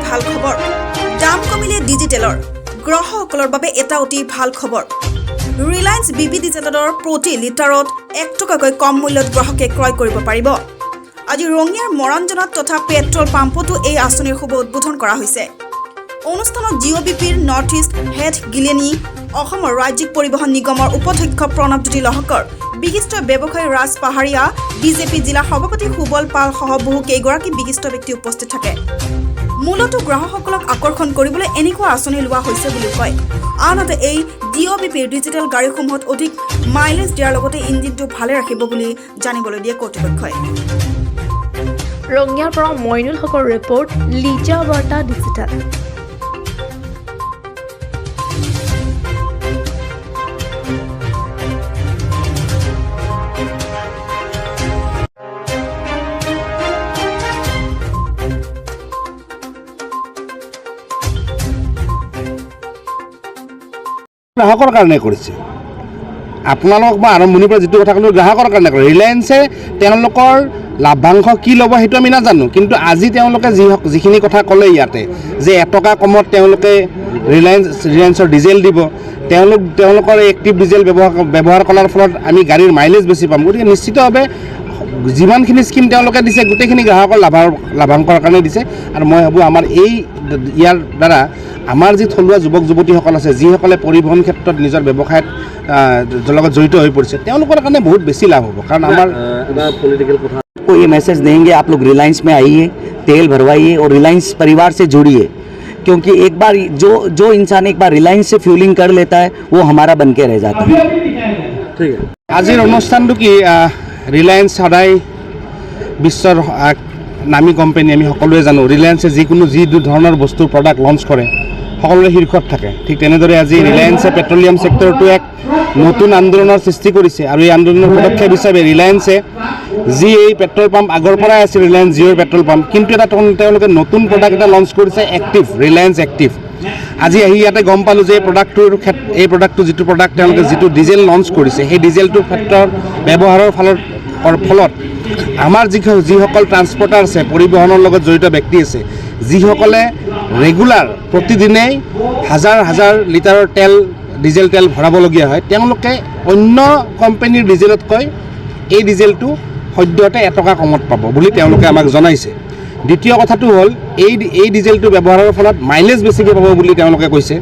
ভাল খবৰ দাম কমিলে ডিজিটেলৰ গ্ৰাহকসকলৰ বাবে এটা অতি ভাল খবৰ ৰিলায়েন্স বিবি ডিজিটেলৰ প্ৰতি লিটাৰত 1 টকাকৈ কম মূল্যত গ্ৰাহকে ক্ৰয় কৰিব পাৰিব আজি ৰঙিয়াৰ মৰাণজনত তথা পেট্ৰল পাম্পতো এই আঁচনিৰ শুভ উদ্বোধন কৰা হৈছে অনুষ্ঠানত জিঅ'বিপিৰ নৰ্থ ইষ্ট হেড গিলেনি অসমৰ ৰাজ্যিক পৰিবহণ নিগমৰ উপাধ্যক্ষ প্ৰণৱ জ্যোতি লহকৰ বিশিষ্ট ব্যৱসায়ী ৰাজ পাহাৰীয়া বিজেপি জিলা সভাপতি সুবল পাল সহ বহু কেইগৰাকী বিশিষ্ট ব্যক্তি উপস্থিত থাকে মূলতঃ গ্ৰাহকসকলক আকৰ্ষণ কৰিবলৈ এনেকুৱা আঁচনি লোৱা হৈছে বুলি কয় আনহাতে এই জিঅ'বিপিৰ ডিজিটেল গাড়ীসমূহত অধিক মাইলেজ দিয়াৰ লগতে ইঞ্জিনটো ভালে ৰাখিব বুলি জানিবলৈ দিয়ে কৰ্তৃপক্ষই ৰঙিয়াৰ পৰা মইনুল হকৰ ৰিপৰ্ট লিজা বাৰ্তা ডিজিটেল গ্ৰাহকৰ কাৰণে কৰিছে আপোনালোক বা আৰম্ভণিৰ পৰা যিটো কথা ক'লোঁ গ্ৰাহকৰ কাৰণে কৰে ৰিলায়েন্সে তেওঁলোকৰ লাভাংশ কি ল'ব সেইটো আমি নাজানো কিন্তু আজি তেওঁলোকে যিখিনি কথা ক'লে ইয়াতে যে 1 টকা কমত তেওঁলোকে ৰিলায়েন্সৰ ডিজেল দিব তেওঁলোকৰ এক্টিভ ডিজেল ব্যৱহাৰ কৰাৰ ফলত আমি গাড়ীৰ মাইলেজ বেছি পাম গতিকে নিশ্চিতভাৱে যিমানখিনি স্কিম তেওঁলোকে দিছে গোটেইখিনি গ্ৰাহকৰ লাভাংশৰ কাৰণে দিছে আৰু মই ভাবোঁ আমাৰ ইয়াৰ দ্বাৰা আমাৰ যি থলুৱা যুৱক যুৱতীসকল আছে যিসকলে পৰিবহণ ক্ষেত্ৰত নিজৰ ব্যৱসায়ত লগত জড়িত হৈ পৰিছে তেওঁলোকৰ কাৰণে বহুত বেছি লাভ হ'ব কাৰণ আমাৰ পলিটিকেল কথা को ये मैसेज देंगे आप लोग रिलायंस में आइए तेल भरवाइए और रिलायंस परिवार से जुड़िए क्योंकि एक बार जो इंसान एक बार रिलायंस से फ्यूलिंग कर लेता है वो हमारा बन के रह जाता है ठीक है আজিৰ অনুষ্ঠানটো কি ৰিলায়েন্স সদায় বিশ্বৰ নামী কোম্পানী আমি সকলোৱে জানো ৰিলায়েন্সে যি ধৰণৰ বস্তু প্ৰডাক্ট লঞ্চ কৰে সকলোৰে শীৰ্ষত থাকে ঠিক তেনেদৰে আজি ৰিলায়েন্সে পেট্ৰলিয়াম ছেক্টৰটো এক নতুন আন্দোলনৰ সৃষ্টি কৰিছে আৰু এই আন্দোলনৰ পদক্ষেপ হিচাপে ৰিলায়েন্সে যি এই পেট্ৰল পাম্প আগৰ পৰাই আছিল ৰিলায়েন্স জিঅ'ৰ পেট্ৰল পাম্প কিন্তু এটা তেওঁলোকে নতুন প্ৰডাক্ট এটা লঞ্চ কৰিছে এক্টিভ ৰিলায়েন্স এক্টিভ আজি আহি ইয়াতে গম পালোঁ যে এই প্ৰডাক্টটো যিটো প্ৰডাক্ট তেওঁলোকে যিটো ডিজেল লঞ্চ কৰিছে সেই ডিজেলটোৰ ক্ষেত্ৰত ব্যৱহাৰৰ ফলত আমাৰ যিসকল ট্ৰান্সপৰ্টাৰ আছে পৰিবহণৰ লগত জড়িত ব্যক্তি আছে যিসকলে ৰেগুলাৰ প্ৰতিদিনেই হাজাৰ লিটাৰৰ ডিজেল তেল ভৰাবলগীয়া হয় তেওঁলোকে অন্য কোম্পানীৰ ডিজেলতকৈ এই ডিজেলটো সদ্যহতে 1 টকা কমত পাব বুলি তেওঁলোকে আমাক জনাইছে দ্বিতীয় কথাটো হ'ল এই ডিজেলটো ব্যৱহাৰৰ ফলত মাইলেজ বেছিকৈ পাব বুলি তেওঁলোকে কৈছে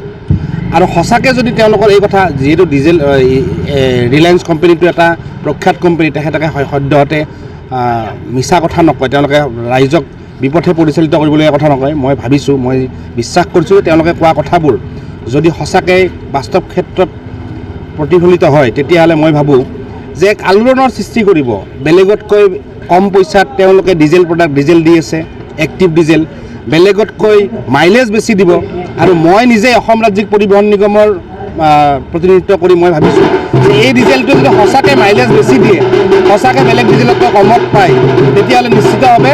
আৰু সঁচাকৈ যদি তেওঁলোকৰ এই কথা যিহেতু ডিজেল ৰিলায়েন্স কোম্পানীটো এটা প্ৰখ্যাত কোম্পানী তেখেতকে সদ্যহতে মিছা কথা নকয় তেওঁলোকে ৰাইজক বিপথে পৰিচালিত কৰিবলগীয়া কথা নকয় মই ভাবিছোঁ মই বিশ্বাস কৰিছোঁ যে তেওঁলোকে কোৱা কথাবোৰ যদি সঁচাকৈ বাস্তৱ ক্ষেত্ৰত প্ৰতিফলিত হয় তেতিয়াহ'লে মই ভাবোঁ যে এক আলোড়নৰ সৃষ্টি কৰিব বেলেগতকৈ কম পইচাত তেওঁলোকে ডিজেল দি আছে এক্টিভ ডিজেল বেলেগতকৈ মাইলেজ বেছি দিব আৰু মই নিজে অসম ৰাজ্যিক পৰিবহণ নিগমৰ প্ৰতিনিধিত্ব কৰি মই ভাবিছোঁ যে এই ডিজেলটো যদি সঁচাকৈ মাইলেজ বেছি দিয়ে সঁচাকৈ বেলেগ ডিজেলতকৈ কমত পায় তেতিয়াহ'লে নিশ্চিতভাৱে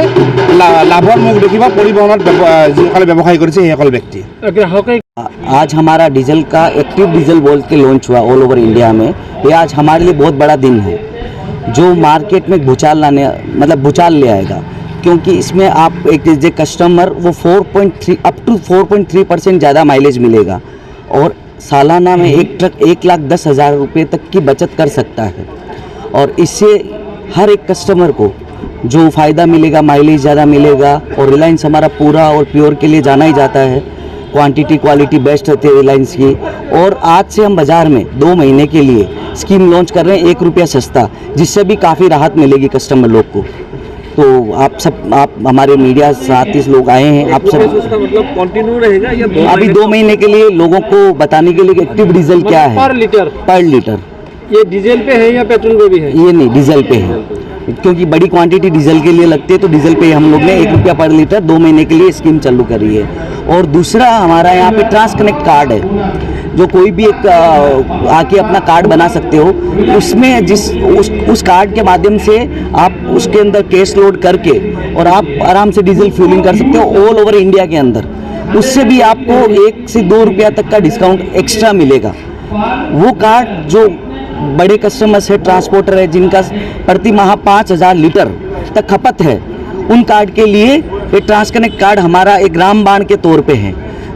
লাভৰ মুখ দেখিব পৰিবহণত যিসকলে ব্যৱসায় কৰিছে সেইসকল ব্যক্তি आज हमारा डीजल का एक्टिव डीजल बोल के लॉन्च हुआ ऑल ओवर इंडिया में ये आज हमारे लिए बहुत बड़ा दिन है जो मार्केट में भूचाल ले आएगा क्योंकि इसमें आप एक कस्टमर वो 4.3 अप टू 4.3% ज़्यादा माइलेज मिलेगा और सालाना में एक ट्रक 1,10,000 रुपये तक की बचत कर सकता है और इससे हर एक कस्टमर को जो फ़ायदा मिलेगा माइलेज ज़्यादा मिलेगा और रिलायंस हमारा पूरा और प्योर के लिए जाना ही जाता है क्वांटिटी क्वालिटी बेस्ट रहती है रिलायंस की और आज से हम बाज़ार में 2 महीने के लिए स्कीम लॉन्च कर रहे हैं 1 रुपया सस्ता जिससे भी काफ़ी राहत मिलेगी कस्टमर लोग को तो आप हमारे मीडिया साथी लोग आए हैं आप सब मतलब कंटिन्यू रहेगा या अभी 2 महीने के लिए लोगों को बताने के लिए एक्टिव डीजल क्या है पर लीटर ये डीजल पे है या पेट्रोल पे भी है ये नहीं डीजल पे है क्योंकि बड़ी क्वांटिटी डीजल के लिए लगती है तो डीजल पे हम लोग ने 1 रुपया पर लीटर 2 महीने के लिए स्कीम चालू करी है और दूसरा हमारा यहाँ पे ट्रांस कनेक्ट कार्ड है जो कोई भी एक आके अपना कार्ड बना सकते हो उसमें उस कार्ड के माध्यम से आप उसके अंदर कैश लोड करके और आप आराम से डीजल फ्यूलिंग कर सकते हो ऑल ओवर इंडिया के अंदर उससे भी आपको 1 से 2 रुपया तक का डिस्काउंट एक्स्ट्रा मिलेगा वो कार्ड जो बड़े कस्टमर्स है ट्रांसपोर्टर है जिनका प्रति माह 5,000 लीटर तक खपत है उन कार्ड के लिए ये ट्रांसकनेक्ट कार्ड हमारा एक रामबाण के तौर पे है,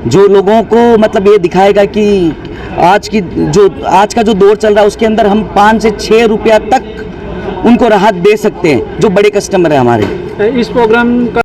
जो लोगों को मतलब ये दिखाएगा कि आज का जो दौर चल रहा है उसके अंदर हम 5 से 6 रुपया तक उनको राहत दे सकते हैं, जो बड़े कस्टमर है हमारे। इस प्रोग्राम का